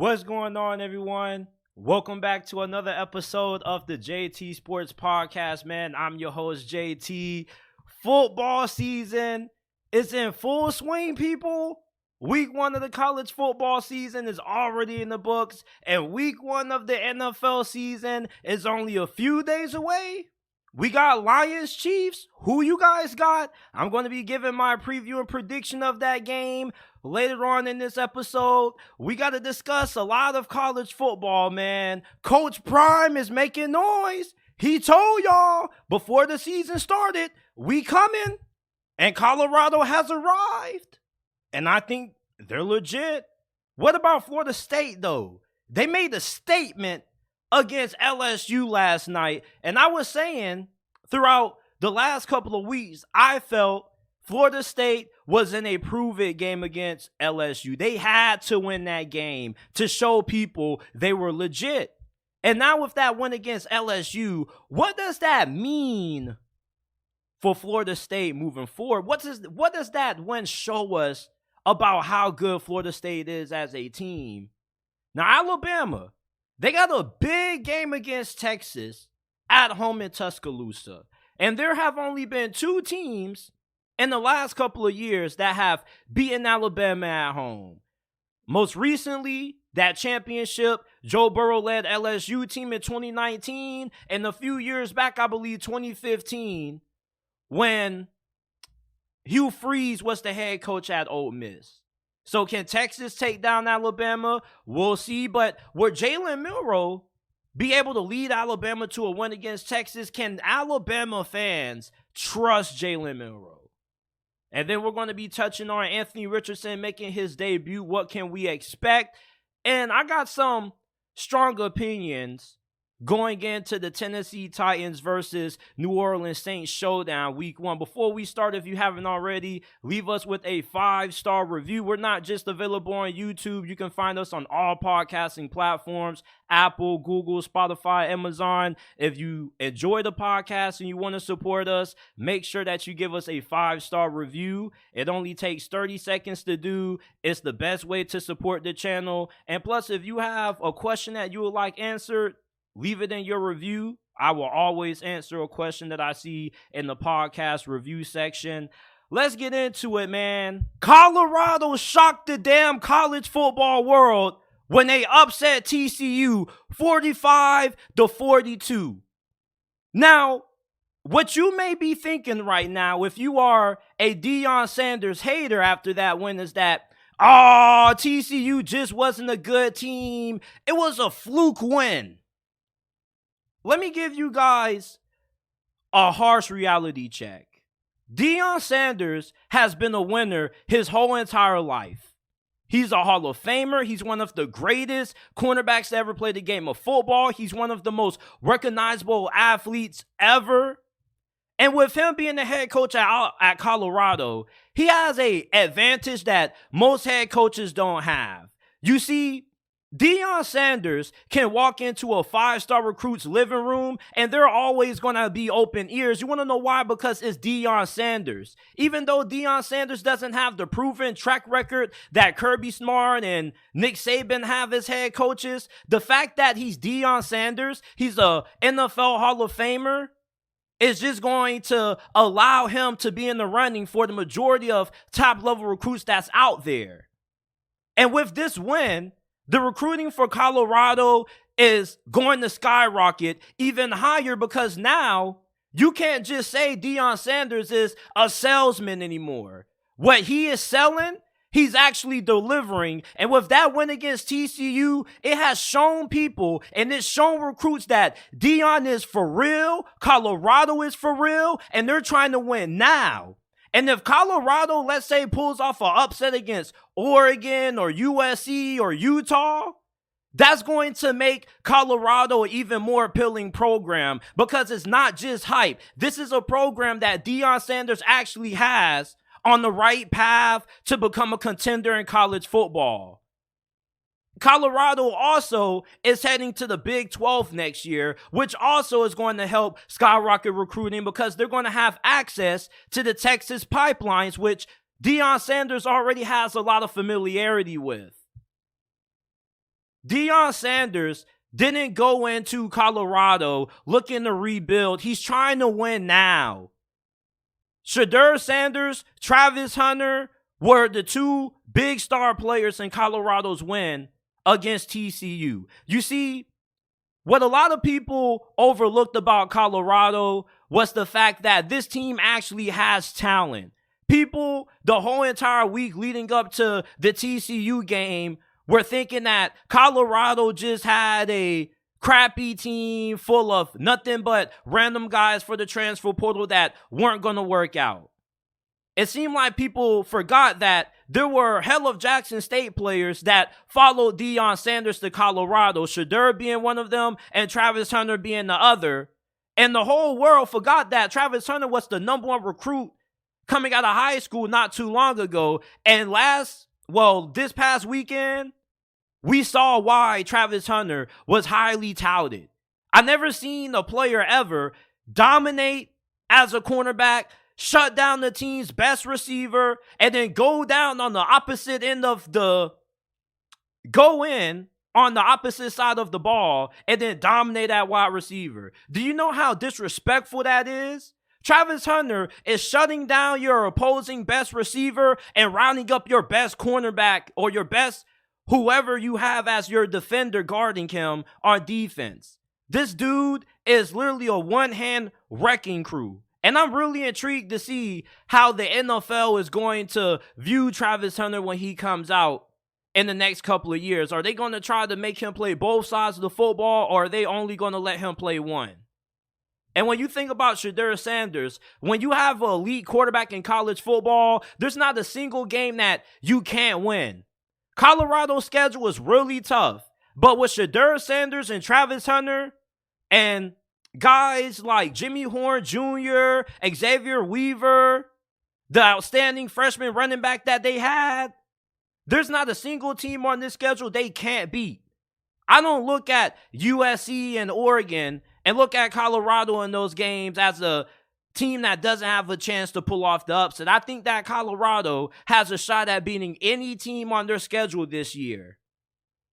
What's going on, everyone? Welcome back to another episode of the JT Sports Podcast, man. I'm your host, JT. Football season is in full swing, people. Week 1 of the college football season is already in the books, and week 1 of the NFL season is only a few days away. We got Lions Chiefs. Who you guys got? I'm going to be giving my preview and prediction of that game later on in this episode. We got to discuss a lot of college football, man. Coach Prime is making noise. He told y'all before the season started, we coming. And Colorado has arrived. And I think they're legit. What about Florida State, though? They made a statement against LSU last night. And I was saying throughout the last couple of weeks, I felt Florida State was in a prove-it game against LSU. They had to win that game to show people they were legit. And now with that win against LSU, what does that mean for Florida State moving forward? What does that win show us about how good Florida State is as a team? Now, Alabama, they got a big game against Texas at home in Tuscaloosa. And there have only been 2 teams in the last couple of years that have beaten Alabama at home. Most recently, that championship, Joe Burrow-led LSU team in 2019, and a few years back, I believe 2015, when Hugh Freeze was the head coach at Ole Miss. So can Texas take down Alabama? We'll see. But will Jalen Milroe be able to lead Alabama to a win against Texas? Can Alabama fans trust Jalen Milroe? And then we're going to be touching on Anthony Richardson making his debut. What can we expect? And I got some strong opinions going into the Tennessee Titans versus New Orleans Saints showdown week 1. Before we start, if you haven't already, leave us with a 5-star review. We're not just available on YouTube. You can find us on all podcasting platforms, Apple, Google, Spotify, Amazon. If you enjoy the podcast and you want to support us, make sure that you give us a 5-star review. It only takes 30 seconds to do. It's the best way to support the channel. And plus, if you have a question that you would like answered, leave it in your review. I will always answer a question that I see in the podcast review section. Let's get into it, man. Colorado shocked the damn college football world when they upset TCU 45-42. Now, what you may be thinking right now, if you are a Deion Sanders hater after that win, is that, oh, TCU just wasn't a good team. It was a fluke win. Let me give you guys a harsh reality check. Deion Sanders has been a winner his whole entire life. He's a Hall of Famer. He's one of the greatest cornerbacks to ever play the game of football. He's one of the most recognizable athletes ever. And with him being the head coach at Colorado, he has an advantage that most head coaches don't have. You see, Deion Sanders can walk into a 5-star recruit's living room and they're always going to be open ears. You want to know why? Because it's Deion Sanders. Even though Deion Sanders doesn't have the proven track record that Kirby Smart and Nick Saban have as head coaches, the fact that he's Deion Sanders, he's a NFL Hall of Famer, is just going to allow him to be in the running for the majority of top-level recruits that's out there. And with this win, the recruiting for Colorado is going to skyrocket even higher because now you can't just say Deion Sanders is a salesman anymore. What he is selling, he's actually delivering. And with that win against TCU, it has shown people and it's shown recruits that Deion is for real, Colorado is for real, and they're trying to win now. And if Colorado, let's say, pulls off an upset against Oregon or USC or Utah, that's going to make Colorado an even more appealing program because it's not just hype. This is a program that Deion Sanders actually has on the right path to become a contender in college football. Colorado also is heading to the Big 12 next year, which also is going to help skyrocket recruiting because they're going to have access to the Texas pipelines, which Deion Sanders already has a lot of familiarity with. Deion Sanders didn't go into Colorado looking to rebuild. He's trying to win now. Shedeur Sanders, Travis Hunter were the two big star players in Colorado's win against TCU. You see, what a lot of people overlooked about Colorado was the fact that this team actually has talent. People, the whole entire week leading up to the TCU game, were thinking that Colorado just had a crappy team full of nothing but random guys for the transfer portal that weren't going to work out. It seemed like people forgot that there were hell of Jackson State players that followed Deion Sanders to Colorado, Shedeur being one of them and Travis Hunter being the other. And the whole world forgot that Travis Hunter was the number one recruit coming out of high school not too long ago. And this past weekend, we saw why Travis Hunter was highly touted. I never seen a player ever dominate as a cornerback, shut down the team's best receiver, and then go in on the opposite side of the ball and then dominate at wide receiver. Do you know how disrespectful that is? Travis Hunter is shutting down your opposing best receiver and rounding up your best cornerback or your best whoever you have as your defender guarding him on defense. This dude is literally a one-hand wrecking crew. And I'm really intrigued to see how the NFL is going to view Travis Hunter when he comes out in the next couple of years. Are they going to try to make him play both sides of the football, or are they only going to let him play one? And when you think about Shedeur Sanders, when you have an elite quarterback in college football, there's not a single game that you can't win. Colorado's schedule is really tough. But with Shedeur Sanders and Travis Hunter and guys like Jimmy Horn Jr., Xavier Weaver, the outstanding freshman running back that they had, there's not a single team on this schedule they can't beat. I don't look at USC and Oregon and look at Colorado in those games as a team that doesn't have a chance to pull off the upset. I think that Colorado has a shot at beating any team on their schedule this year.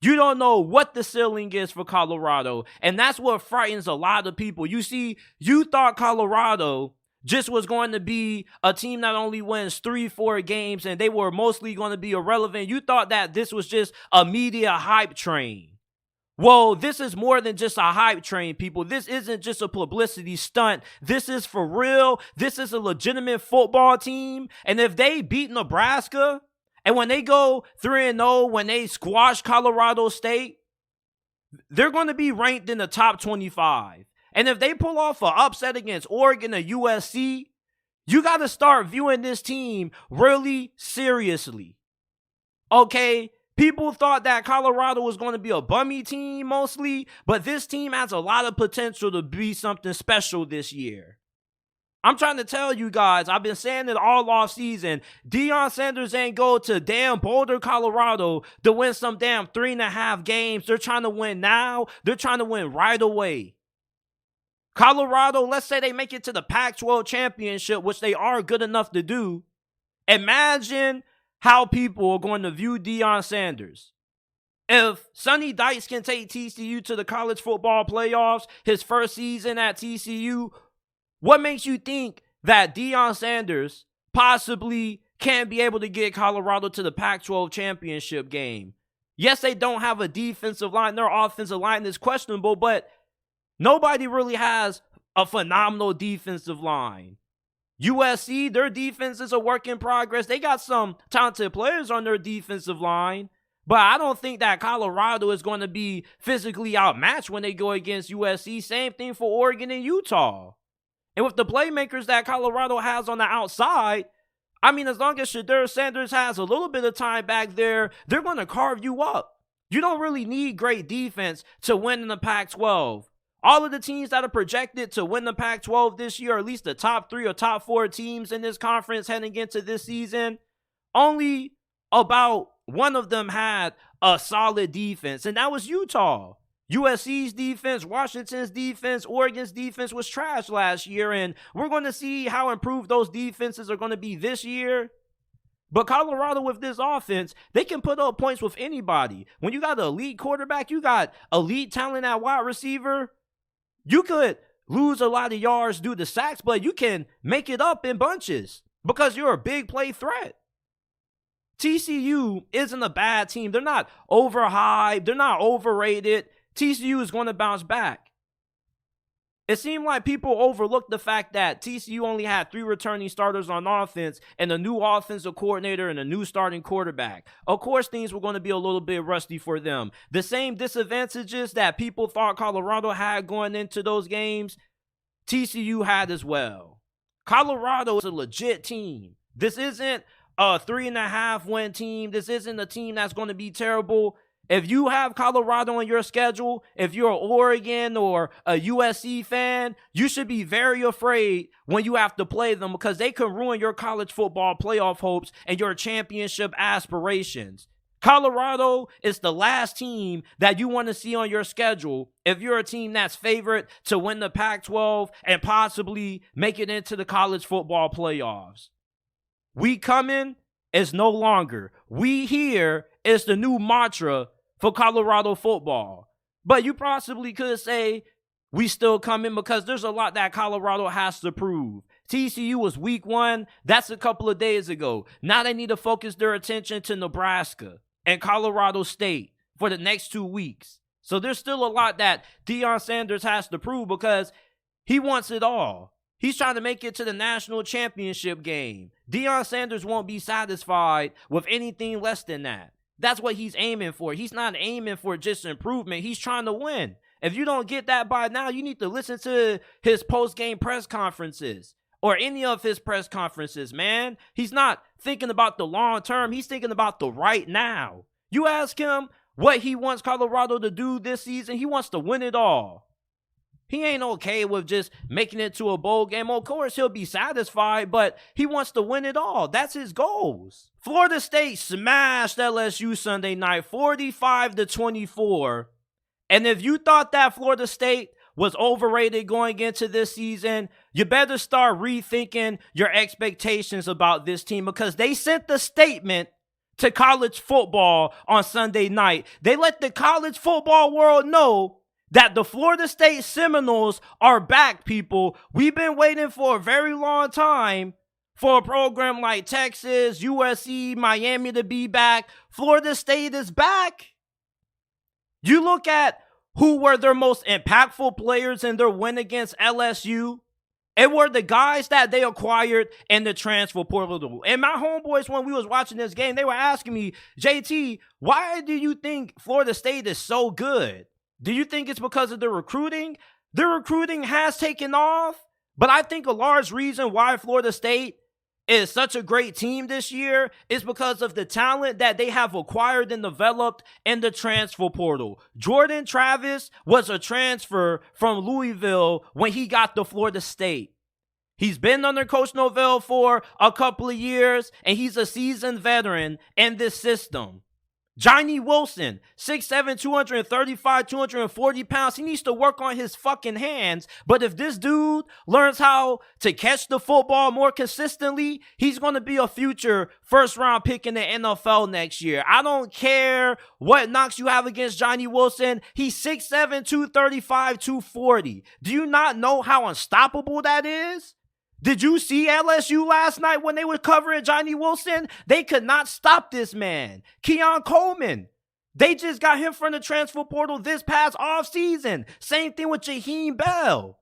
You don't know what the ceiling is for Colorado, and that's what frightens a lot of people. You see, you thought Colorado just was going to be a team that only wins 3-4 games and they were mostly going to be irrelevant. You thought that this was just a media hype train. Well, this is more than just a hype train, people. This isn't just a publicity stunt. This is for real. This is a legitimate football team. And if they beat Nebraska, and when they go 3-0, when they squash Colorado State, they're going to be ranked in the top 25. And if they pull off an upset against Oregon or USC, you got to start viewing this team really seriously. Okay? People thought that Colorado was going to be a bummy team mostly, but this team has a lot of potential to be something special this year. I'm trying to tell you guys, I've been saying it all off season. Deion Sanders ain't go to damn Boulder, Colorado to win some damn 3.5 games. They're trying to win now. They're trying to win right away. Colorado, let's say they make it to the Pac-12 championship, which they are good enough to do. Imagine how people are going to view Deion Sanders. If Sonny Dykes can take TCU to the college football playoffs, his first season at TCU, what makes you think that Deion Sanders possibly can't be able to get Colorado to the Pac-12 championship game? Yes, they don't have a defensive line. Their offensive line is questionable, but nobody really has a phenomenal defensive line. USC, their defense is a work in progress. They got some talented players on their defensive line, but I don't think that Colorado is going to be physically outmatched when they go against USC. Same thing for Oregon and Utah. And with the playmakers that Colorado has on the outside, I mean, as long as Shedeur Sanders has a little bit of time back there, they're going to carve you up. You don't really need great defense to win in the Pac-12. All of the teams that are projected to win the Pac-12 this year, or at least the top 3 or top 4 teams in this conference heading into this season, only about one of them had a solid defense, and that was Utah. USC's defense, Washington's defense, Oregon's defense was trash last year, and we're going to see how improved those defenses are going to be this year. But Colorado with this offense, they can put up points with anybody. When you got an elite quarterback, you got elite talent at wide receiver, you could lose a lot of yards due to sacks, but you can make it up in bunches because you're a big play threat. TCU isn't a bad team. They're not overhyped. They're not overrated. TCU is going to bounce back. It seemed like people overlooked the fact that TCU only had 3 returning starters on offense and a new offensive coordinator and a new starting quarterback. Of course, things were going to be a little bit rusty for them. The same disadvantages that people thought Colorado had going into those games, TCU had as well. Colorado is a legit team. This isn't a 3.5 win team. This isn't a team that's going to be terrible. If you have Colorado on your schedule, if you're an Oregon or a USC fan, you should be very afraid when you have to play them because they can ruin your college football playoff hopes and your championship aspirations. Colorado is the last team that you want to see on your schedule if you're a team that's favored to win the Pac-12 and possibly make it into the college football playoffs. We coming is no longer. We here is the new mantra for Colorado football. But you possibly could say we still coming because there's a lot that Colorado has to prove. TCU was week 1. That's a couple of days ago. Now they need to focus their attention to Nebraska and Colorado State for the next 2 weeks. So there's still a lot that Deion Sanders has to prove because he wants it all. He's trying to make it to the national championship game. Deion Sanders won't be satisfied with anything less than that. That's what he's aiming for. He's not aiming for just improvement. He's trying to win. If you don't get that by now, you need to listen to his post-game press conferences or any of his press conferences, man. He's not thinking about the long term. He's thinking about the right now. You ask him what he wants Colorado to do this season, he wants to win it all. He ain't okay with just making it to a bowl game. Of course, he'll be satisfied, but he wants to win it all. That's his goals. Florida State smashed LSU Sunday night, 45-24. And if you thought that Florida State was overrated going into this season, you better start rethinking your expectations about this team because they sent the statement to college football on Sunday night. They let the college football world know that the Florida State Seminoles are back, people. We've been waiting for a very long time for a program like Texas, USC, Miami to be back. Florida State is back. You look at who were their most impactful players in their win against LSU. It were the guys that they acquired in the transfer portal. And my homeboys, when we was watching this game, they were asking me, JT, why do you think Florida State is so good? Do you think it's because of the recruiting? The recruiting has taken off, but I think a large reason why Florida State is such a great team this year is because of the talent that they have acquired and developed in the transfer portal. Jordan Travis was a transfer from Louisville when he got to Florida State. He's been under Coach Norvell for a couple of years, and he's a seasoned veteran in this system. Johnny Wilson, 6'7", 235, 240 pounds. He needs to work on his fucking hands. But if this dude learns how to catch the football more consistently, he's going to be a future first-round pick in the NFL next year. I don't care what knocks you have against Johnny Wilson. He's 6'7", 235, 240. Do you not know how unstoppable that is? Did you see LSU last night when they were covering Johnny Wilson? They could not stop this man. Keon Coleman, they just got him from the transfer portal this past offseason. Same thing with Jaheim Bell.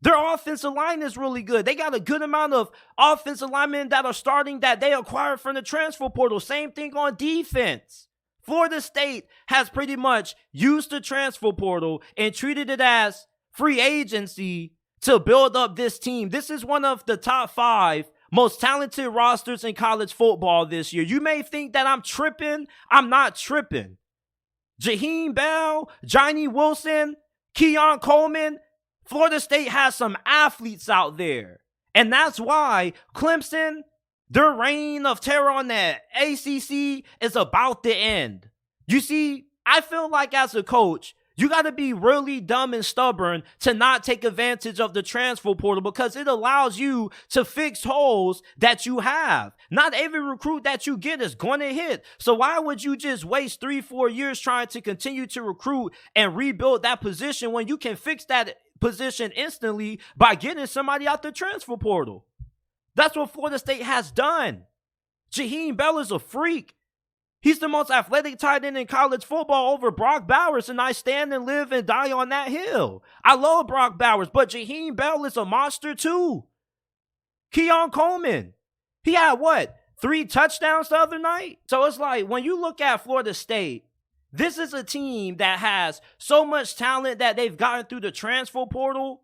Their offensive line is really good. They got a good amount of offensive linemen that are starting that they acquired from the transfer portal. Same thing on defense. Florida State has pretty much used the transfer portal and treated it as free agency to build up this team. This is one of the top 5 most talented rosters in college football this year. You may think that I'm tripping. I'm not tripping. Jaheim Bell, Johnny Wilson, Keon Coleman, Florida State has some athletes out there. And that's why Clemson, their reign of terror on the ACC is about to end. You see, I feel like as a coach, You got to be really dumb and stubborn to not take advantage of the transfer portal because it allows you to fix holes that you have. Not every recruit that you get is going to hit. So why would you just waste 3-4 years trying to continue to recruit and rebuild that position when you can fix that position instantly by getting somebody out the transfer portal? That's what Florida State has done. Jaheim Bell is a freak. He's the most athletic tight end in college football over Brock Bowers, and I stand and live and die on that hill. I love Brock Bowers, but Jaheim Bell is a monster too. Keon Coleman, he had 3 touchdowns the other night? So it's like, when you look at Florida State, this is a team that has so much talent that they've gotten through the transfer portal.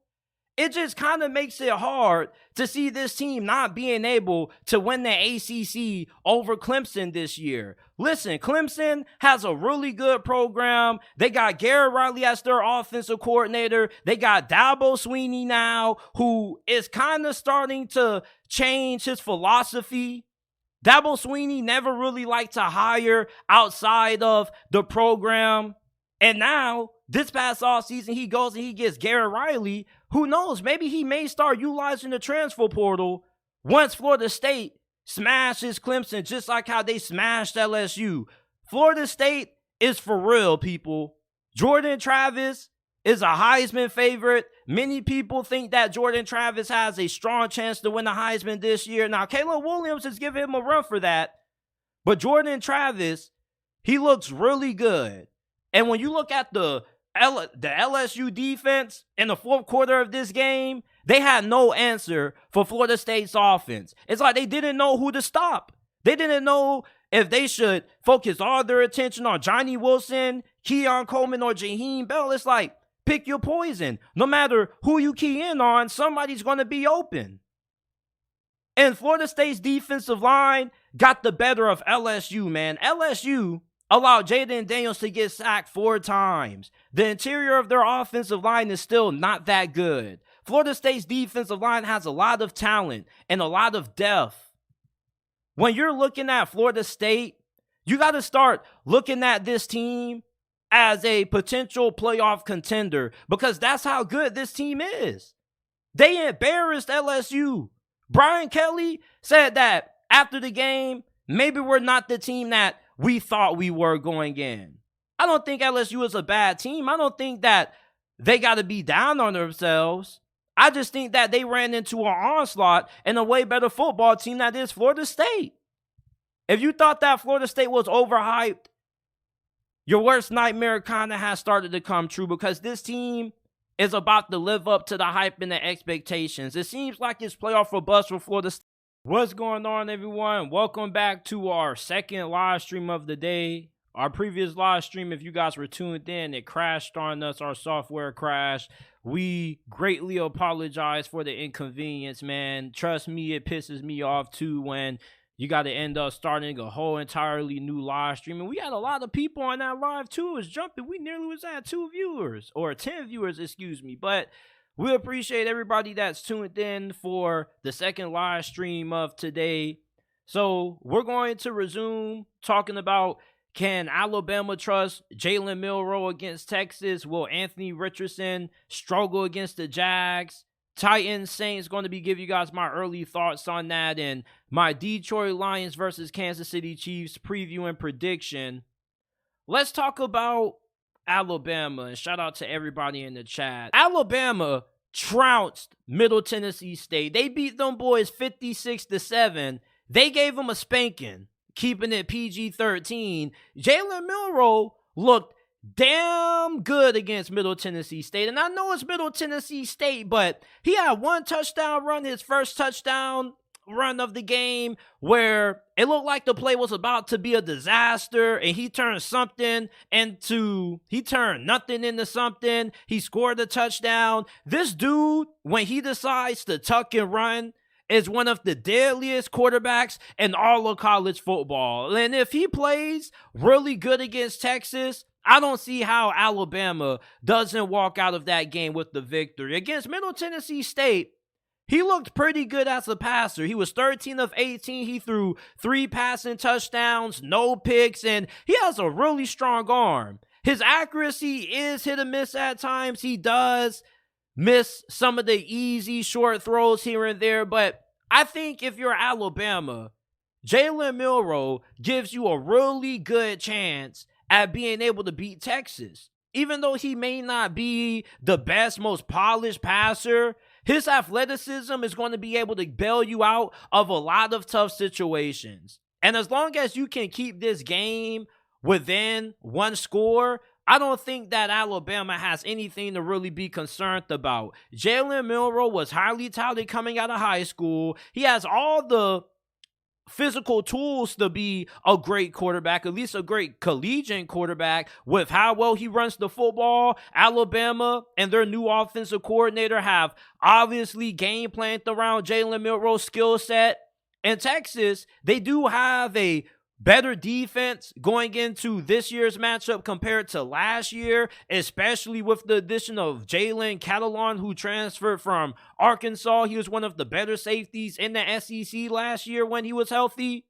It just kind of makes it hard to see this team not being able to win the ACC over Clemson this year. Listen, Clemson has a really good program. They got Garrett Riley as their offensive coordinator. They got Dabo Swinney now, who is kind of starting to change his philosophy. Dabo Swinney never really liked to hire outside of the program. And now, this past offseason, he goes and he gets Garrett Riley. Who knows? Maybe he may start utilizing the transfer portal once Florida State smashes Clemson, just like how they smashed LSU. Florida State is for real, people. Jordan Travis is a Heisman favorite. Many people think that Jordan Travis has a strong chance to win the Heisman this year. Now, Caleb Williams is giving him a run for that. But Jordan Travis, he looks really good. And when you look at the LSU defense in the fourth quarter of this game, they had no answer for Florida State's offense. It's like they didn't know who to stop. They didn't know if they should focus all their attention on Johnny Wilson, Keon Coleman, or Jaheim Bell. It's like, pick your poison. No matter who you key in on, somebody's going to be open. And Florida State's defensive line got the better of LSU, man. LSU allowed Jaden Daniels to get sacked 4 times. The interior of their offensive line is still not that good. Florida State's defensive line has a lot of talent and a lot of depth. When you're looking at Florida State, you got to start looking at this team as a potential playoff contender because that's how good this team is. They embarrassed LSU. Brian Kelly said that after the game, maybe we're not the team that we thought we were going in. I don't think LSU is a bad team. I don't think that they got to be down on themselves. I just think that they ran into an onslaught and a way better football team that is Florida State. If you thought that Florida State was overhyped, your worst nightmare kind of has started to come true because this team is about to live up to the hype and the expectations. It seems like it's playoff or bust for Florida State. What's going on, everyone? Welcome back to our second live stream of the day. Our previous live stream, if you guys were tuned in, it crashed on us. Our software crashed. We greatly apologize for the inconvenience, man. Trust me, it pisses me off too when you got to end up starting a whole entirely new live stream. And we had a lot of people on that live too. It was jumping. We nearly was at 10 viewers, excuse me. But we appreciate everybody that's tuned in for the second live stream of today. So we're going to resume talking about, can Alabama trust Jalen Milroe against Texas? Will Anthony Richardson struggle against the Jags? Titans, Saints, going to be giving you guys my early thoughts on that, and my Detroit Lions versus Kansas City Chiefs preview and prediction. Let's talk about Alabama, and shout out to everybody in the chat. Alabama trounced Middle Tennessee State. They beat them boys 56-7. They gave them a spanking, keeping it PG-13. Jalen Milroe looked damn good against Middle Tennessee State. And I know it's Middle Tennessee State, but he had one touchdown run, his first touchdown run of the game, where it looked like the play was about to be a disaster, and he turned nothing into something. He scored a touchdown. This dude, when he decides to tuck and run, is one of the deadliest quarterbacks in all of college football. And if he plays really good against Texas, I don't see how Alabama doesn't walk out of that game with the victory. Against Middle Tennessee State, he looked pretty good as a passer. He was 13 of 18. He threw 3 passing touchdowns, no picks, and he has a really strong arm. His accuracy is hit or miss at times. He does miss some of the easy short throws here and there, but I think if you're Alabama, Jalen Milroe gives you a really good chance at being able to beat Texas. Even though he may not be the best, most polished passer, his athleticism is going to be able to bail you out of a lot of tough situations. And as long as you can keep this game within one score, I don't think that Alabama has anything to really be concerned about. Jalen Milroe was highly touted coming out of high school. He has all the physical tools to be a great quarterback, at least a great collegiate quarterback, with how well he runs the football. Alabama and their new offensive coordinator have obviously game planned around Jalen Milroe's skill set. And Texas, they do have a better defense going into this year's matchup compared to last year, especially with the addition of Jalen Catalon, who transferred from Arkansas. He was one of the better safeties in the SEC last year when he was healthy.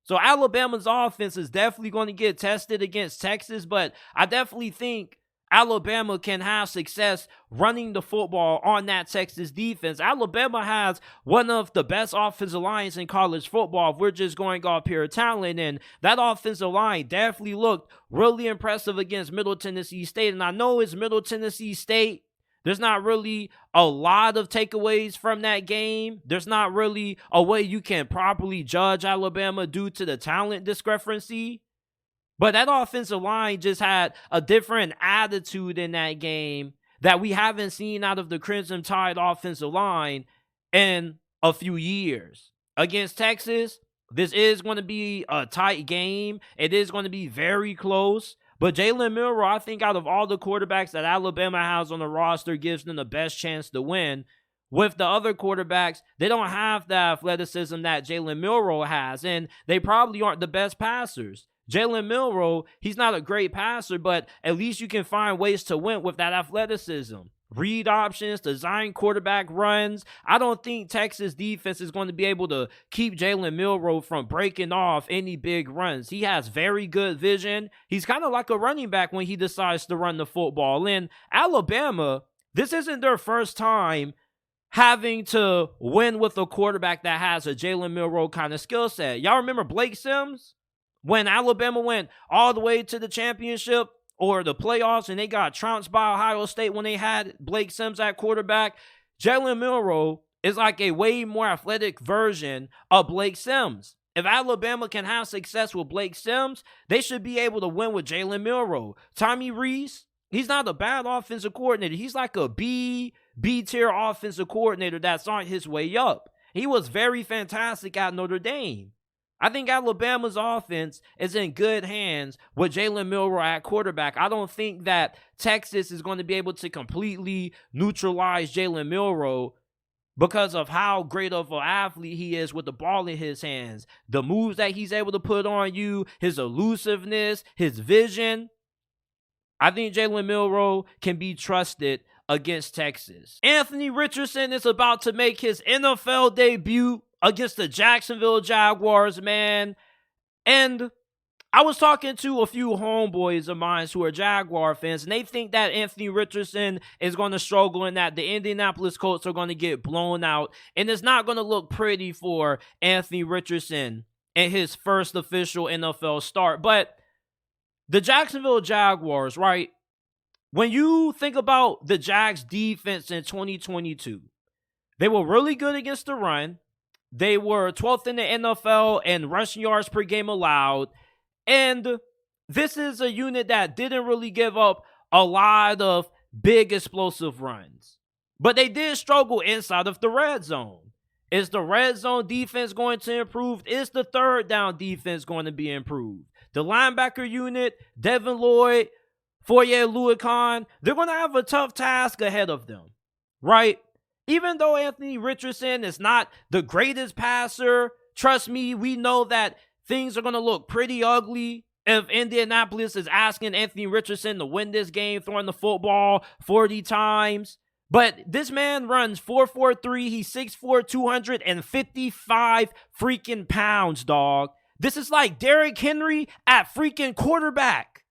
So Alabama's offense is definitely going to get tested against Texas, but I definitely think Alabama can have success running the football on that Texas defense. Alabama has one of the best offensive lines in college football if we're just going off pure talent, and that offensive line definitely looked really impressive against Middle Tennessee State. And I know it's Middle Tennessee State. There's not really a lot of takeaways from that game. There's not really a way you can properly judge Alabama due to the talent discrepancy. But that offensive line just had a different attitude in that game that we haven't seen out of the Crimson Tide offensive line in a few years. Against Texas, this is going to be a tight game. It is going to be very close. But Jalen Milroe, I think out of all the quarterbacks that Alabama has on the roster, gives them the best chance to win. With the other quarterbacks, they don't have the athleticism that Jalen Milroe has, and they probably aren't the best passers. Jalen Milroe, he's not a great passer, but at least you can find ways to win with that athleticism. Read options, design quarterback runs. I don't think Texas defense is going to be able to keep Jalen Milroe from breaking off any big runs. He has very good vision. He's kind of like a running back when he decides to run the football. In Alabama, this isn't their first time having to win with a quarterback that has a Jalen Milroe kind of skill set. Y'all remember Blake Sims? When Alabama went all the way to the championship or the playoffs and they got trounced by Ohio State when they had Blake Sims at quarterback, Jalen Milroe is like a way more athletic version of Blake Sims. If Alabama can have success with Blake Sims, they should be able to win with Jalen Milroe. Tommy Rees, he's not a bad offensive coordinator. He's like a B-tier offensive coordinator that's on his way up. He was very fantastic at Notre Dame. I think Alabama's offense is in good hands with Jalen Milroe at quarterback. I don't think that Texas is going to be able to completely neutralize Jalen Milroe because of how great of an athlete he is with the ball in his hands. The moves that he's able to put on you, his elusiveness, his vision. I think Jalen Milroe can be trusted against Texas. Anthony Richardson is about to make his NFL debut against the Jacksonville Jaguars, man. And I was talking to a few homeboys of mine who are Jaguar fans, and they think that Anthony Richardson is going to struggle and that the Indianapolis Colts are going to get blown out. And it's not going to look pretty for Anthony Richardson in his first official NFL start. But the Jacksonville Jaguars, right? When you think about the Jags defense in 2022, they were really good against the run. They were 12th in the NFL in rushing yards per game allowed. And this is a unit that didn't really give up a lot of big explosive runs. But they did struggle inside of the red zone. Is the red zone defense going to improve? Is the third down defense going to be improved? The linebacker unit, Devin Lloyd, Foye Oluokun, they're going to have a tough task ahead of them, right? Even though Anthony Richardson is not the greatest passer, trust me, we know that things are going to look pretty ugly if Indianapolis is asking Anthony Richardson to win this game, throwing the football 40 times. But this man runs 4.43. He's 6'4", 255 freaking pounds, dog. This is like Derrick Henry at freaking quarterback.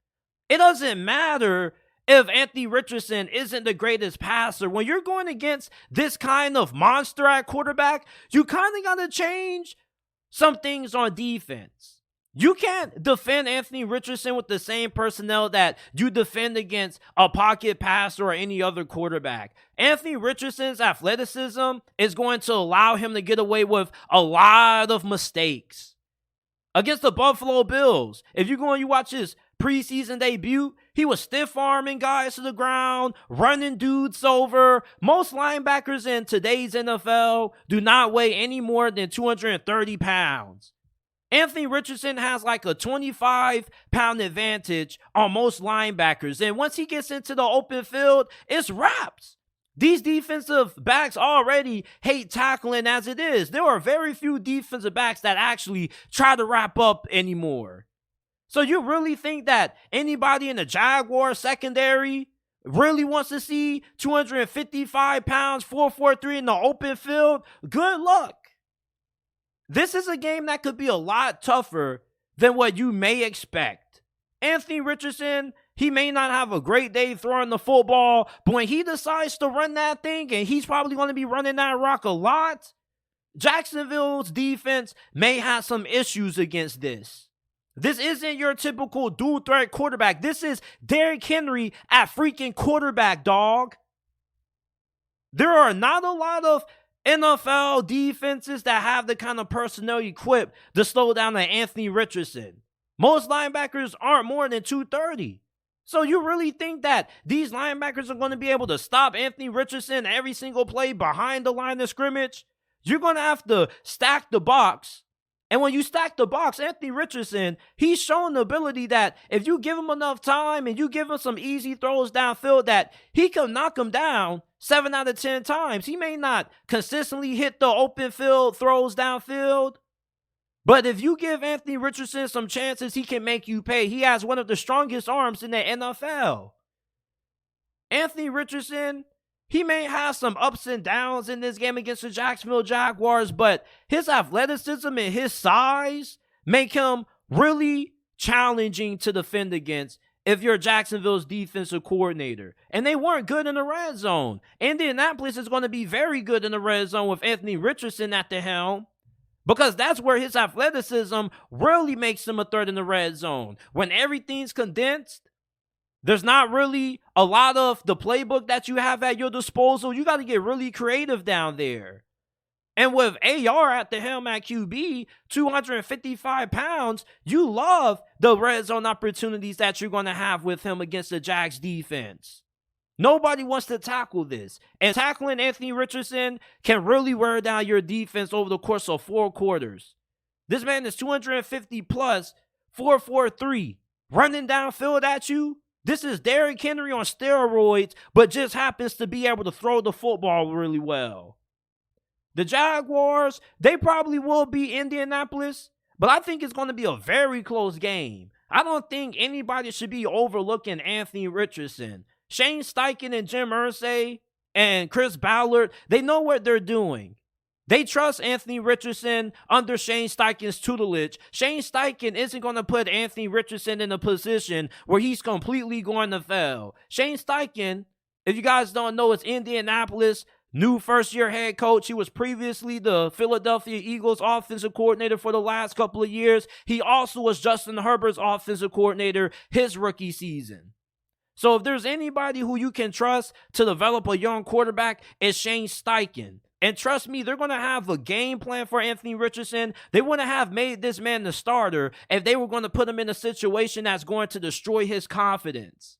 It doesn't matter if Anthony Richardson isn't the greatest passer. When you're going against this kind of monster at quarterback, you kind of got to change some things on defense. You can't defend Anthony Richardson with the same personnel that you defend against a pocket passer or any other quarterback. Anthony Richardson's athleticism is going to allow him to get away with a lot of mistakes. Against the Buffalo Bills, if you watch his preseason debut, he was stiff-arming guys to the ground, running dudes over. Most linebackers in today's NFL do not weigh any more than 230 pounds. Anthony Richardson has like a 25-pound advantage on most linebackers. And once he gets into the open field, it's wraps. These defensive backs already hate tackling as it is. There are very few defensive backs that actually try to wrap up anymore. So you really think that anybody in the Jaguars secondary really wants to see 255 pounds, 4'3" in the open field? Good luck. This is a game that could be a lot tougher than what you may expect. Anthony Richardson, he may not have a great day throwing the football, but when he decides to run that thing, and he's probably going to be running that rock a lot, Jacksonville's defense may have some issues against this. This isn't your typical dual threat quarterback. This is Derrick Henry at freaking quarterback, dog. There are not a lot of NFL defenses that have the kind of personnel equipped to slow down an Anthony Richardson. Most linebackers aren't more than 230. So you really think that these linebackers are going to be able to stop Anthony Richardson every single play behind the line of scrimmage? You're going to have to stack the box. And when you stack the box, Anthony Richardson, he's shown the ability that if you give him enough time and you give him some easy throws downfield, that he can knock him down 7 out of 10 times. He may not consistently hit the open field throws downfield, but if you give Anthony Richardson some chances, he can make you pay. He has one of the strongest arms in the NFL. Anthony Richardson, he may have some ups and downs in this game against the Jacksonville Jaguars, but his athleticism and his size make him really challenging to defend against if you're Jacksonville's defensive coordinator. And they weren't good in the red zone. Indianapolis is going to be very good in the red zone with Anthony Richardson at the helm, because that's where his athleticism really makes him a threat in the red zone. When everything's condensed, there's not really a lot of the playbook that you have at your disposal. You got to get really creative down there. And with AR at the helm at QB, 255 pounds, you love the red zone opportunities that you're going to have with him against the Jags defense. Nobody wants to tackle this. And tackling Anthony Richardson can really wear down your defense over the course of 4 quarters. This man is 250 plus, 4'3", running downfield at you. This is Derrick Henry on steroids, but just happens to be able to throw the football really well. The Jaguars, they probably will beat Indianapolis, but I think it's going to be a very close game. I don't think anybody should be overlooking Anthony Richardson. Shane Steichen and Jim Irsay and Chris Ballard, they know what they're doing. They trust Anthony Richardson under Shane Steichen's tutelage. Shane Steichen isn't going to put Anthony Richardson in a position where he's completely going to fail. Shane Steichen, if you guys don't know, it's Indianapolis' new first-year head coach. He was previously the Philadelphia Eagles offensive coordinator for the last couple of years. He also was Justin Herbert's offensive coordinator his rookie season. So if there's anybody who you can trust to develop a young quarterback, it's Shane Steichen. And trust me, they're going to have a game plan for Anthony Richardson. They wouldn't have made this man the starter if they were going to put him in a situation that's going to destroy his confidence.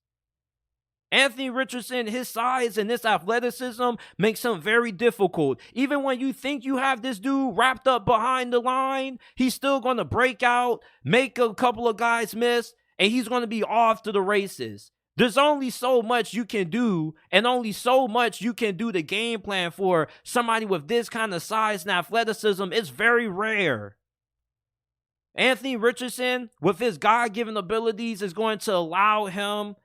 Anthony Richardson, his size and his athleticism makes him very difficult. Even when you think you have this dude wrapped up behind the line, he's still going to break out, make a couple of guys miss, and he's going to be off to the races. There's only so much you can do, and only so much you can do the game plan for somebody with this kind of size and athleticism. It's very rare. Anthony Richardson, with his God-given abilities, is going to allow him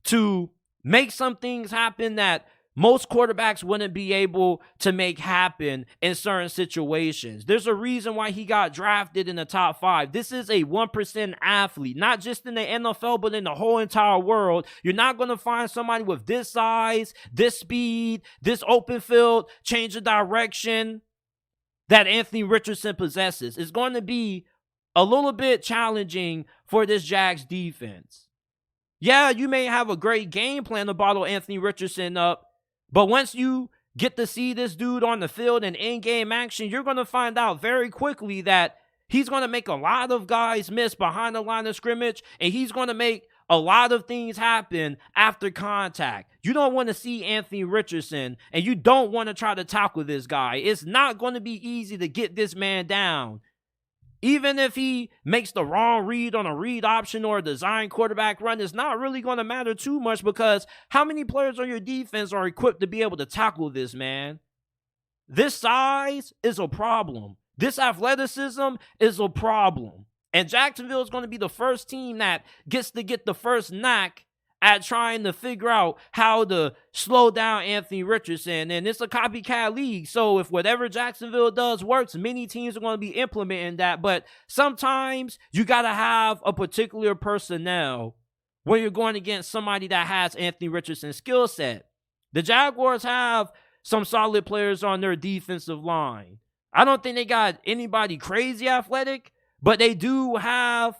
to make some things happen that most quarterbacks wouldn't be able to make happen in certain situations. There's a reason why he got drafted in the top 5. This is a 1% athlete, not just in the NFL, but in the whole entire world. You're not going to find somebody with this size, this speed, this open field, change of direction that Anthony Richardson possesses. It's going to be a little bit challenging for this Jags defense. Yeah, you may have a great game plan to bottle Anthony Richardson up, but once you get to see this dude on the field in in-game action, you're going to find out very quickly that he's going to make a lot of guys miss behind the line of scrimmage, and he's going to make a lot of things happen after contact. You don't want to see Anthony Richardson, and you don't want to try to tackle this guy. It's not going to be easy to get this man down. Even if he makes the wrong read on a read option or a design quarterback run, it's not really going to matter too much, because how many players on your defense are equipped to be able to tackle this man? This size is a problem. This athleticism is a problem. And Jacksonville is going to be the first team that gets to get the first knack at trying to figure out how to slow down Anthony Richardson. And it's a copycat league, so if whatever Jacksonville does works, many teams are going to be implementing that. But sometimes you got to have a particular personnel when you're going against somebody that has Anthony Richardson's skill set. The Jaguars have some solid players on their defensive line. I don't think they got anybody crazy athletic, but they do have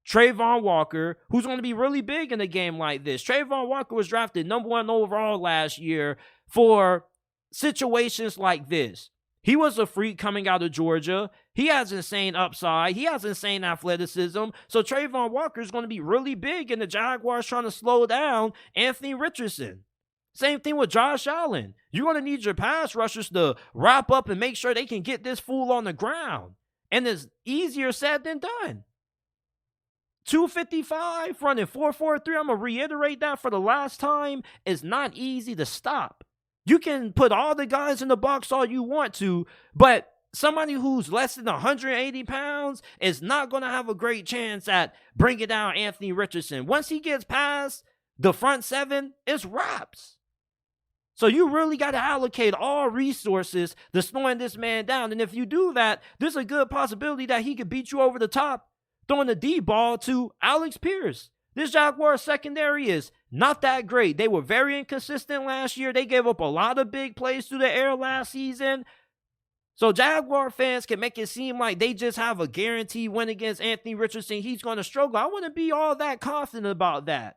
Trayvon Walker, who's going to be really big in a game like this. Trayvon Walker was drafted number 1 overall last year for situations like this. He was a freak coming out of Georgia. He has insane upside. He has insane athleticism. So Trayvon Walker is going to be really big in the Jaguars trying to slow down Anthony Richardson. Same thing with Josh Allen. You're going to need your pass rushers to wrap up and make sure they can get this fool on the ground. And it's easier said than done. 255 running 4.43. I'm going to reiterate that for the last time. It's not easy to stop. You can put all the guys in the box all you want to, but somebody who's less than 180 pounds is not going to have a great chance at bringing down Anthony Richardson. Once he gets past the front 7, it's wraps. So you really got to allocate all resources to slowing this man down. And if you do that, there's a good possibility that he could beat you over the top, throwing the deep ball to Alex Pierce. This Jaguars secondary is not that great. They were very inconsistent last year. They gave up a lot of big plays through the air last season. So Jaguar fans can make it seem like they just have a guaranteed win against Anthony Richardson. He's going to struggle. I wouldn't be all that confident about that.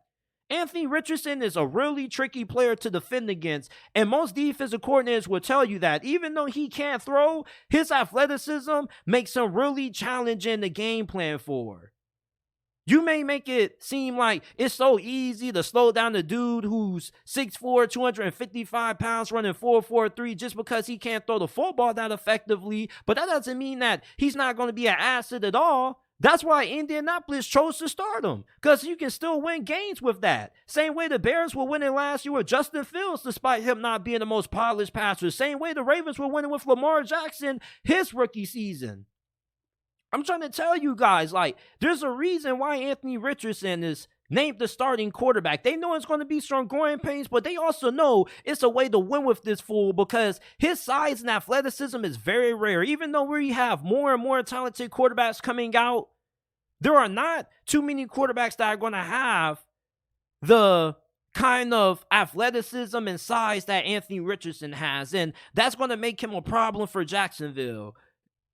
Anthony Richardson is a really tricky player to defend against, and most defensive coordinators will tell you that. Even though he can't throw, his athleticism makes him really challenging to game plan for. You may make it seem like it's so easy to slow down the dude who's 6'4", 255 pounds, running 4.43 just because he can't throw the football that effectively, but that doesn't mean that he's not going to be an asset at all. That's why Indianapolis chose to start him, because you can still win games with that. Same way the Bears were winning last year with Justin Fields, despite him not being the most polished passer. Same way the Ravens were winning with Lamar Jackson his rookie season. I'm trying to tell you guys, there's a reason why Anthony Richardson is named the starting quarterback. They know it's going to be some growing pains, but they also know it's a way to win with this fool, because his size and athleticism is very rare. Even though we have more and more talented quarterbacks coming out, there are not too many quarterbacks that are going to have the kind of athleticism and size that Anthony Richardson has, and that's going to make him a problem for Jacksonville.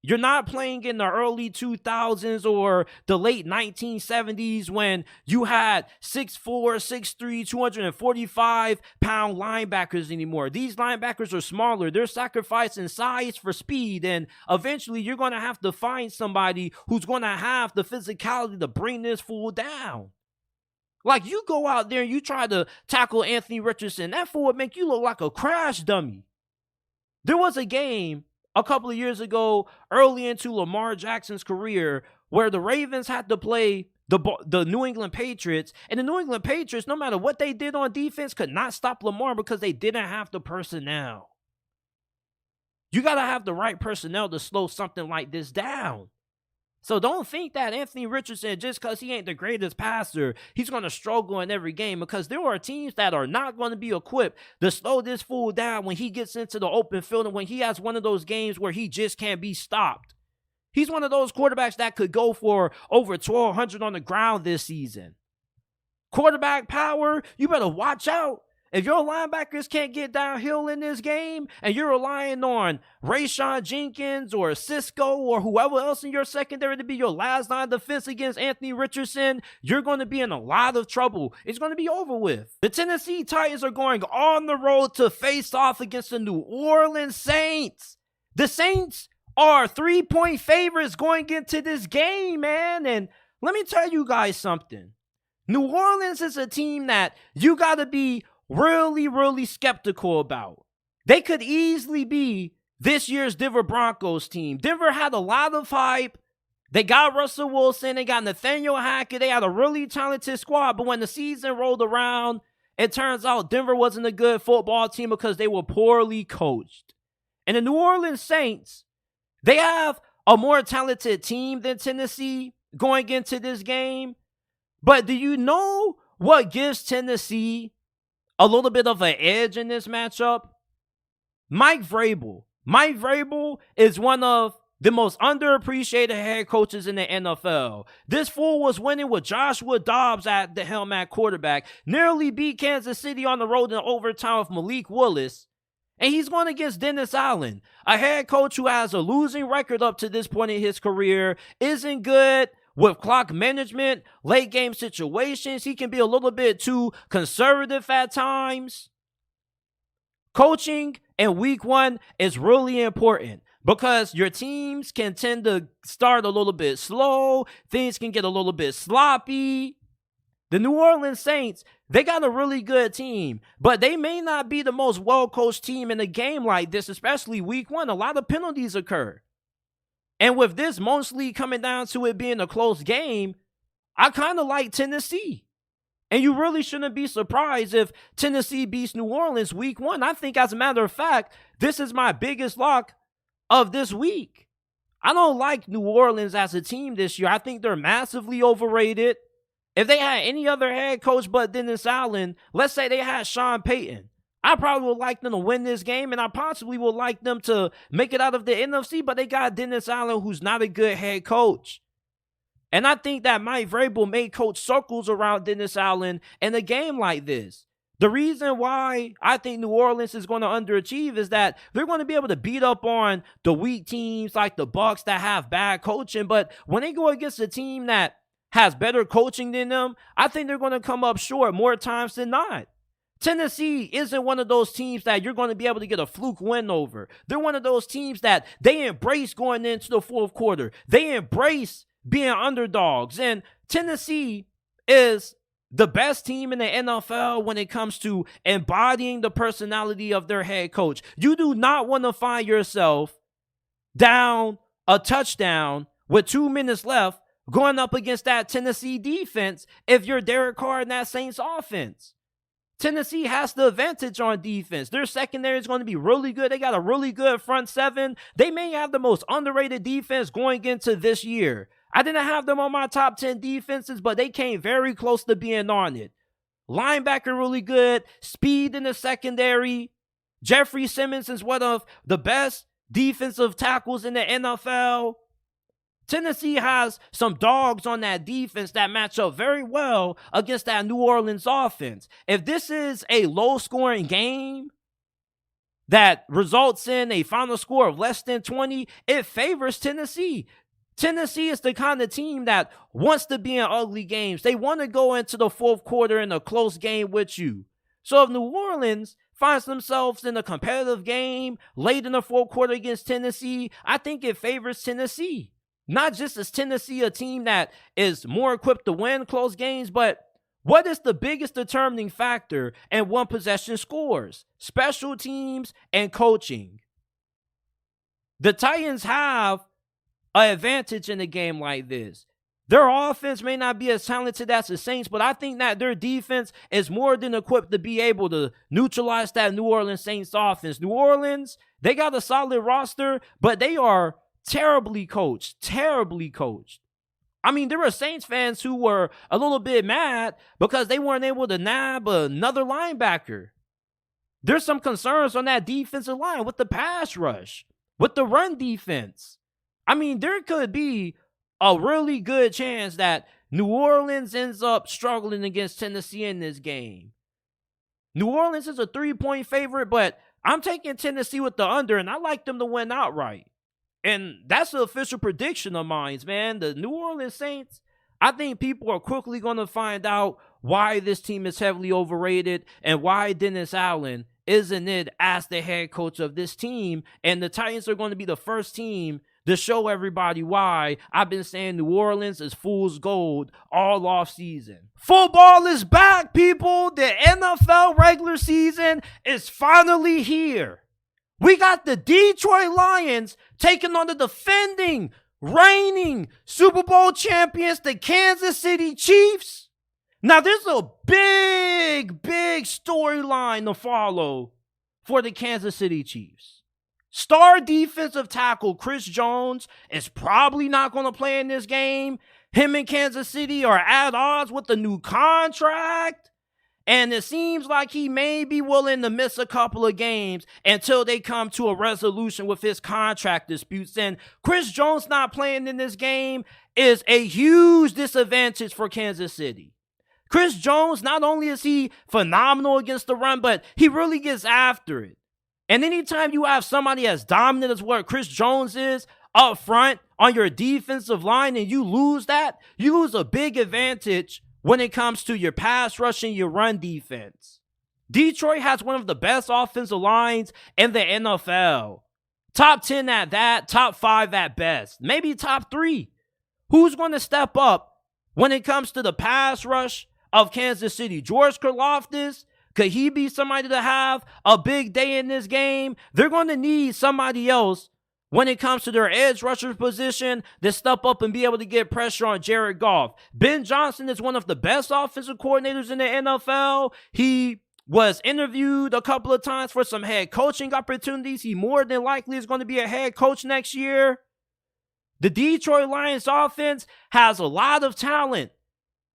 You're not playing in the early 2000s or the late 1970s when you had 6'4", 6'3", 245-pound linebackers anymore. These linebackers are smaller. They're sacrificing size for speed, and eventually you're going to have to find somebody who's going to have the physicality to bring this fool down. You go out there and you try to tackle Anthony Richardson, that fool would make you look like a crash dummy. There was a game a couple of years ago, early into Lamar Jackson's career, where the Ravens had to play the New England Patriots, and the New England Patriots, no matter what they did on defense, could not stop Lamar because they didn't have the personnel. You got to have the right personnel to slow something like this down. So don't think that Anthony Richardson, just because he ain't the greatest passer, he's going to struggle in every game, because there are teams that are not going to be equipped to slow this fool down when he gets into the open field and when he has one of those games where he just can't be stopped. He's one of those quarterbacks that could go for over 1,200 on the ground this season. Quarterback power, you better watch out. If your linebackers can't get downhill in this game and you're relying on Rayshawn Jenkins or Cisco or whoever else in your secondary to be your last line of defense against Anthony Richardson, you're going to be in a lot of trouble. It's going to be over with. The Tennessee Titans are going on the road to face off against the New Orleans Saints. The Saints are 3-point favorites going into this game, man. And let me tell you guys something. New Orleans is a team that you got to be really skeptical about. They could easily be this year's Denver Broncos team. Denver had a lot of hype. They got Russell Wilson. They got Nathaniel Hackett. They had a really talented squad. But when the season rolled around, it turns out Denver wasn't a good football team because they were poorly coached. And the New Orleans Saints, they have a more talented team than Tennessee going into this game. But do you know what gives Tennessee a little bit of an edge in this matchup? Mike Vrabel. Mike Vrabel is one of the most underappreciated head coaches in the NFL. This fool was winning with Joshua Dobbs at the helm at quarterback. Nearly beat Kansas City on the road in overtime with Malik Willis. And he's going against Dennis Allen, a head coach who has a losing record up to this point in his career, isn't good with clock management, late game situations. He can be a little bit too conservative at times. Coaching in week one is really important because your teams can tend to start a little bit slow. Things can get a little bit sloppy. The New Orleans Saints, they got a really good team, but they may not be the most well-coached team in a game like this, especially week one. A lot of penalties occur. And with this mostly coming down to it being a close game, I kind of like Tennessee. And you really shouldn't be surprised if Tennessee beats New Orleans week one. I think, as a matter of fact, this is my biggest lock of this week. I don't like New Orleans as a team this year. I think they're massively overrated. If they had any other head coach but Dennis Allen, let's say they had Sean Payton, I probably would like them to win this game, and I possibly would like them to make it out of the NFC, but they got Dennis Allen, who's not a good head coach. And I think that Mike Vrabel may coach circles around Dennis Allen in a game like this. The reason why I think New Orleans is going to underachieve is that they're going to be able to beat up on the weak teams like the Bucs that have bad coaching, but when they go against a team that has better coaching than them, I think they're going to come up short more times than not. Tennessee isn't one of those teams that you're going to be able to get a fluke win over. They're one of those teams that they embrace going into the fourth quarter. They embrace being underdogs. And Tennessee is the best team in the NFL when it comes to embodying the personality of their head coach. You do not want to find yourself down a touchdown with 2 minutes left going up against that Tennessee defense if you're Derek Carr in that Saints offense. Tennessee has the advantage on defense. Their secondary is going to be really good. They got a really good front seven. They may have the most underrated defense going into this year. I didn't have them on my top 10 defenses, but they came very close to being on it. Linebacker really good. Speed in the secondary. Jeffrey Simmons is one of the best defensive tackles in the NFL. Tennessee has some dogs on that defense that match up very well against that New Orleans offense. If this is a low-scoring game that results in a final score of less than 20, it favors Tennessee. Tennessee is the kind of team that wants to be in ugly games. They want to go into the fourth quarter in a close game with you. So if New Orleans finds themselves in a competitive game late in the fourth quarter against Tennessee, I think it favors Tennessee. Not just is Tennessee a team that is more equipped to win close games, but what is the biggest determining factor in one possession scores? Special teams and coaching. The Titans have an advantage in a game like this. Their offense may not be as talented as the Saints, but I think that their defense is more than equipped to be able to neutralize that New Orleans Saints offense. New Orleans, they got a solid roster, but they are Terribly coached. Terribly coached. I mean, there were Saints fans who were a little bit mad because they weren't able to nab another linebacker. There's some concerns on that defensive line with the pass rush, with the run defense. I mean, there could be a really good chance that New Orleans ends up struggling against Tennessee in this game. New Orleans is a 3-point favorite, but I'm taking Tennessee with the under, and I like them to win outright. And that's the official prediction of mine, man. The New Orleans Saints, I think people are quickly going to find out why this team is heavily overrated and why Dennis Allen isn't it as the head coach of this team. And the Titans are going to be the first team to show everybody why I've been saying New Orleans is fool's gold all off season. Football is back, people. The NFL regular season is finally here. We got the Detroit Lions taking on the defending, reigning Super Bowl champions, the Kansas City Chiefs. Now, there's a big storyline to follow for the Kansas City Chiefs. Star defensive tackle Chris Jones is probably not going to play in this game. Him and Kansas City are at odds with the new contract. And it seems like he may be willing to miss a couple of games until they come to a resolution with his contract disputes. And Chris Jones not playing in this game is a huge disadvantage for Kansas City. Chris Jones, not only is he phenomenal against the run, but he really gets after it. And anytime you have somebody as dominant as what Chris Jones is up front on your defensive line and you lose that, you lose a big advantage when it comes to your pass rush and your run defense. Detroit has one of the best offensive lines in the NFL. Top 10 at that, top 5 at best, maybe top 3. Who's going to step up when it comes to the pass rush of Kansas City? George Karlaftis, could he be somebody to have a big day in this game? They're going to need somebody else when it comes to their edge rusher position to step up and be able to get pressure on Jared Goff. Ben Johnson is one of the best offensive coordinators in the NFL. He was interviewed a couple of times for some head coaching opportunities. He more than likely is going to be a head coach next year. The Detroit Lions offense has a lot of talent.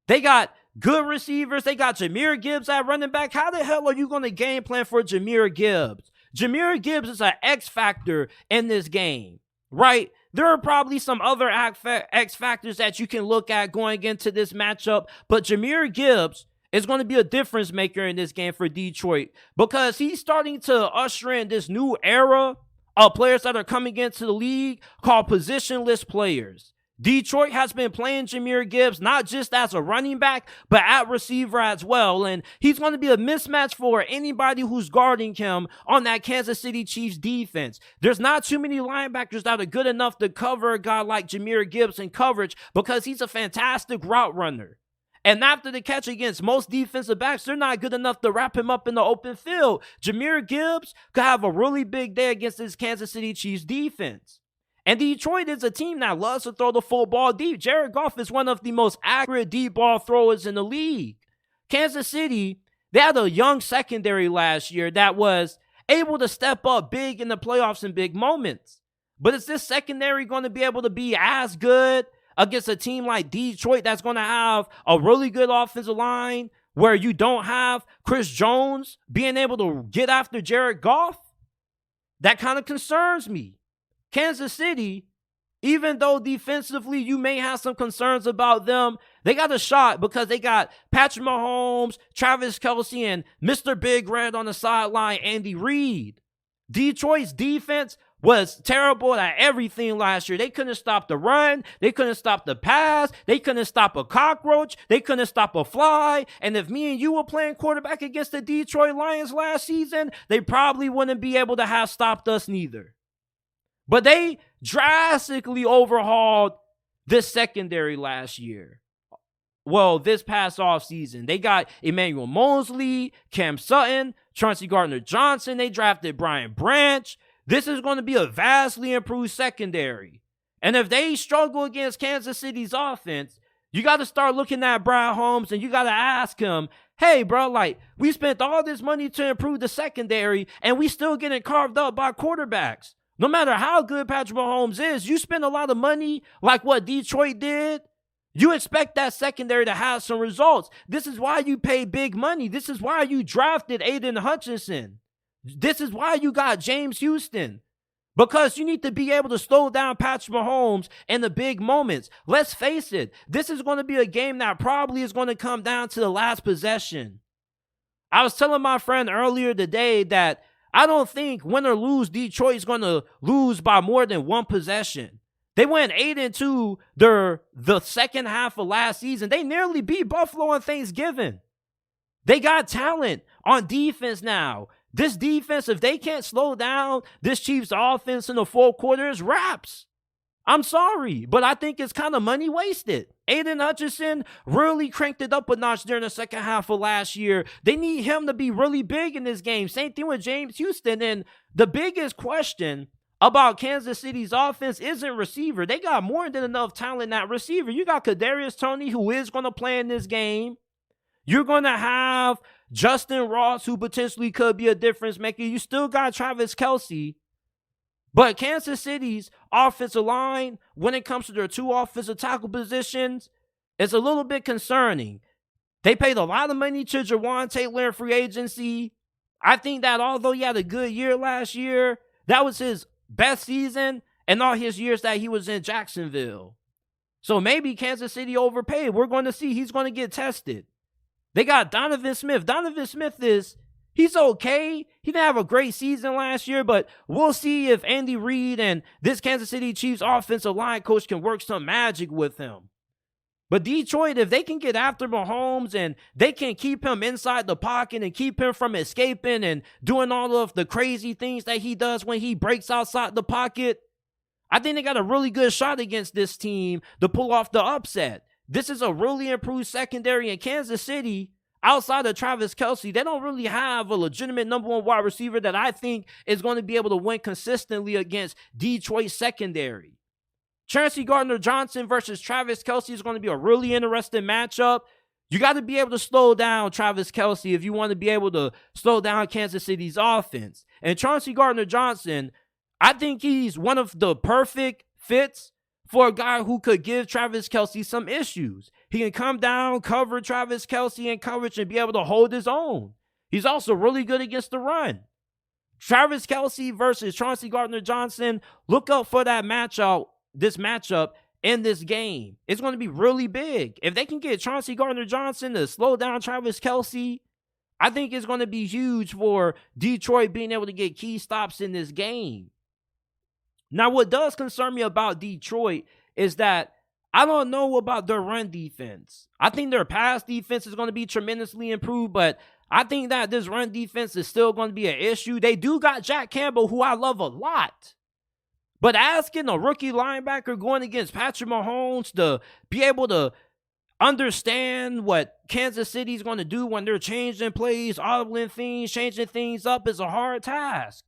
They got good receivers. They got Jahmyr Gibbs at running back. How the hell are you going to game plan for Jahmyr Gibbs? Jahmyr Gibbs is an X factor in this game, right? There are probably some other X factors that you can look at going into this matchup, but Jahmyr Gibbs is going to be a difference maker in this game for Detroit because he's starting to usher in this new era of players that are coming into the league called positionless players. Detroit has been playing Jahmyr Gibbs not just as a running back, but at receiver as well. And he's going to be a mismatch for anybody who's guarding him on that Kansas City Chiefs defense. There's not too many linebackers that are good enough to cover a guy like Jahmyr Gibbs in coverage because he's a fantastic route runner. And after the catch against most defensive backs, they're not good enough to wrap him up in the open field. Jahmyr Gibbs could have a really big day against this Kansas City Chiefs defense. And Detroit is a team that loves to throw the football deep. Jared Goff is one of the most accurate deep ball throwers in the league. Kansas City, they had a young secondary last year that was able to step up big in the playoffs in big moments. But is this secondary going to be able to be as good against a team like Detroit that's going to have a really good offensive line where you don't have Chris Jones being able to get after Jared Goff? That kind of concerns me. Kansas City, even though defensively you may have some concerns about them, they got a shot because they got Patrick Mahomes, Travis Kelce, and Mr. Big Red on the sideline, Andy Reid. Detroit's defense was terrible at everything last year. They couldn't stop the run. They couldn't stop the pass. They couldn't stop a cockroach. They couldn't stop a fly. And if me and you were playing quarterback against the Detroit Lions last season, they probably wouldn't be able to have stopped us neither. But they drastically overhauled this secondary last year. Well, this past offseason. They got Emmanuel Mosley, Cam Sutton, Chauncey Gardner-Johnson. They drafted Brian Branch. This is going to be a vastly improved secondary. And if they struggle against Kansas City's offense, you got to start looking at Brad Holmes and you got to ask him, hey, bro, like, we spent all this money to improve the secondary and we still getting carved up by quarterbacks. No matter how good Patrick Mahomes is, you spend a lot of money like what Detroit did, you expect that secondary to have some results. This is why you pay big money. This is why you drafted Aiden Hutchinson. This is why you got James Houston. Because you need to be able to slow down Patrick Mahomes in the big moments. Let's face it, this is going to be a game that probably is going to come down to the last possession. I was telling my friend earlier today that I don't think win or lose, Detroit is going to lose by more than one possession. They went 8-2 the second half of last season. They nearly beat Buffalo on Thanksgiving. They got talent on defense now. This defense, if they can't slow down this Chiefs offense in the fourth quarter, it's wraps. I'm sorry, but I think it's kind of money wasted. Aiden Hutchinson really cranked it up a notch during the second half of last year. They need him to be really big in this game. Same thing with James Houston. And the biggest question about Kansas City's offense isn't receiver. They got more than enough talent at receiver. You got Kadarius Toney, who is going to play in this game. You're going to have Justin Ross, who potentially could be a difference maker. You still got Travis Kelce. But Kansas City's offensive line, when it comes to their two offensive tackle positions, is a little bit concerning. They paid a lot of money to Jawan Taylor in free agency. I think that although he had a good year last year, that was his best season in all his years that he was in Jacksonville. So maybe Kansas City overpaid. We're going to see. He's going to get tested. They got Donovan Smith. Donovan Smith he's okay. He didn't have a great season last year, but we'll see if Andy Reid and this Kansas City Chiefs offensive line coach can work some magic with him. But Detroit, if they can get after Mahomes and they can keep him inside the pocket and keep him from escaping and doing all of the crazy things that he does when he breaks outside the pocket, I think they got a really good shot against this team to pull off the upset. This is a really improved secondary in Kansas City. Outside of Travis Kelce, they don't really have a legitimate number one wide receiver that I think is going to be able to win consistently against Detroit's secondary. Chauncey Gardner-Johnson versus Travis Kelce is going to be a really interesting matchup. You got to be able to slow down Travis Kelce if you want to be able to slow down Kansas City's offense. And Chauncey Gardner-Johnson, I think he's one of the perfect fits for a guy who could give Travis Kelce some issues. He can come down, cover Travis Kelce in coverage, and be able to hold his own. He's also really good against the run. Travis Kelce versus Chauncey Gardner-Johnson, look up for that this matchup in this game. It's going to be really big. If they can get Chauncey Gardner-Johnson to slow down Travis Kelce, I think it's going to be huge for Detroit being able to get key stops in this game. Now, what does concern me about Detroit is that I don't know about their run defense. I think their pass defense is going to be tremendously improved, but I think that this run defense is still going to be an issue. They do got Jack Campbell, who I love a lot. But asking a rookie linebacker going against Patrick Mahomes to be able to understand what Kansas City is going to do when they're changing plays, audibling things, changing things up is a hard task.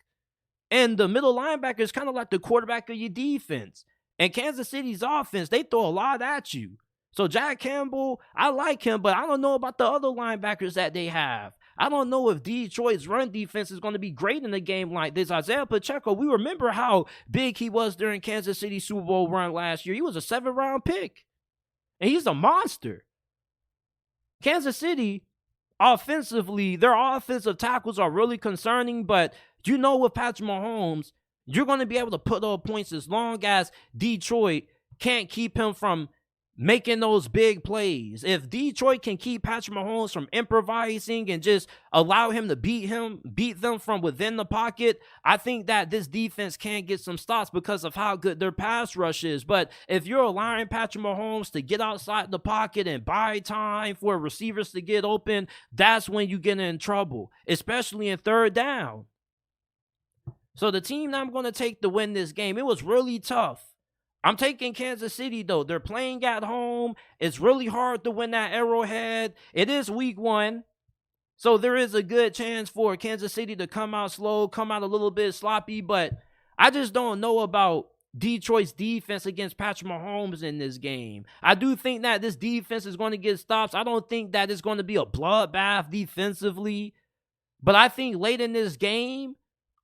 And the middle linebacker is kind of like the quarterback of your defense. And Kansas City's offense, they throw a lot at you. So Jack Campbell, I like him, but I don't know about the other linebackers that they have. I don't know if Detroit's run defense is going to be great in a game like this. Isaiah Pacheco, we remember how big he was during Kansas City's Super Bowl run last year. He was a 7th-round pick. And he's a monster. Kansas City, offensively, their offensive tackles are really concerning, but you know with Patrick Mahomes, you're going to be able to put up points as long as Detroit can't keep him from making those big plays. If Detroit can keep Patrick Mahomes from improvising and just allow him to beat them from within the pocket, I think that this defense can get some stops because of how good their pass rush is. But if you're allowing Patrick Mahomes to get outside the pocket and buy time for receivers to get open, that's when you get in trouble, especially in third down. So the team that I'm going to take to win this game, it was really tough. I'm taking Kansas City, though. They're playing at home. It's really hard to win that Arrowhead. It is week 1. So there is a good chance for Kansas City to come out slow, come out a little bit sloppy. But I just don't know about Detroit's defense against Patrick Mahomes in this game. I do think that this defense is going to get stops. I don't think that it's going to be a bloodbath defensively. But I think late in this game,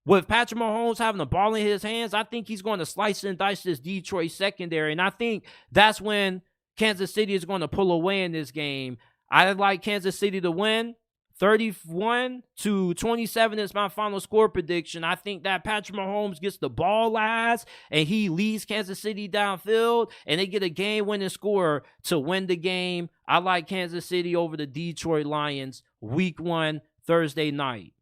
with Patrick Mahomes having the ball in his hands, I think he's going to slice and dice this Detroit secondary. And I think that's when Kansas City is going to pull away in this game. I like Kansas City to win. 31-27 is my final score prediction. I think that Patrick Mahomes gets the ball last and he leads Kansas City downfield and they get a game-winning score to win the game. I like Kansas City over the Detroit Lions week 1 Thursday night.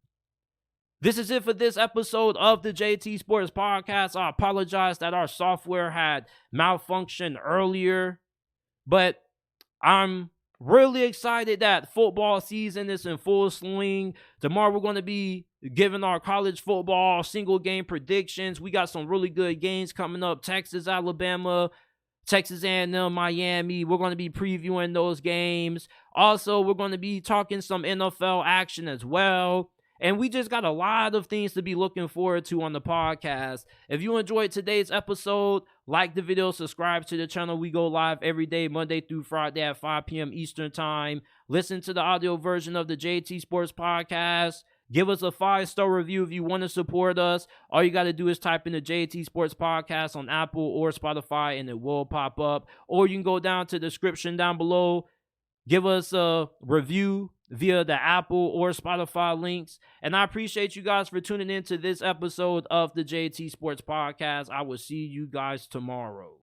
This is it for this episode of the JT Sports Podcast. I apologize that our software had malfunctioned earlier, but I'm really excited that football season is in full swing. Tomorrow we're going to be giving our college football single game predictions. We got some really good games coming up. Texas, Alabama, Texas A&M, Miami. We're going to be previewing those games. Also, we're going to be talking some NFL action as well. And we just got a lot of things to be looking forward to on the podcast. If you enjoyed today's episode, like the video, subscribe to the channel. We go live every day, Monday through Friday at 5 p.m. Eastern Time. Listen to the audio version of the JT Sports Podcast. Give us a 5-star review if you want to support us. All you got to do is type in the JT Sports Podcast on Apple or Spotify and it will pop up. Or you can go down to the description down below. Give us a review via the Apple or Spotify links. And I appreciate you guys for tuning in to this episode of the JT Sports Podcast. I will see you guys tomorrow.